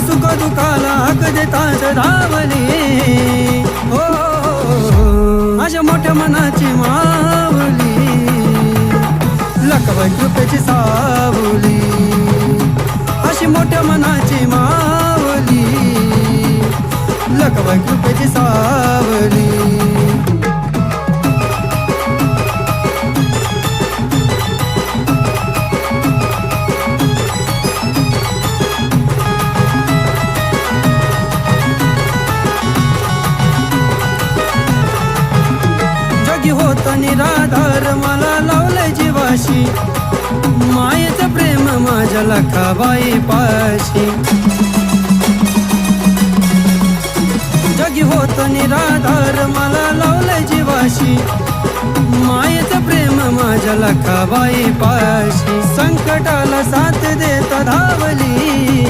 सुख दुखाला हक देताच धावली हो माझ्या मोठ्या मनाची माऊली लखबाई कृपेची सावली अशी मोठ्या मनाची माऊली लखबाई कृपेची सावली होत निराधार मला लावलंय जीवाशी मायेचं प्रेम माझ्या लखाबाई पाशी जगी होत निराधार मला लावलंय जीवाशी मायेचं प्रेम माझ्या लखाबाई पाशी संकटाला साथ देत धावली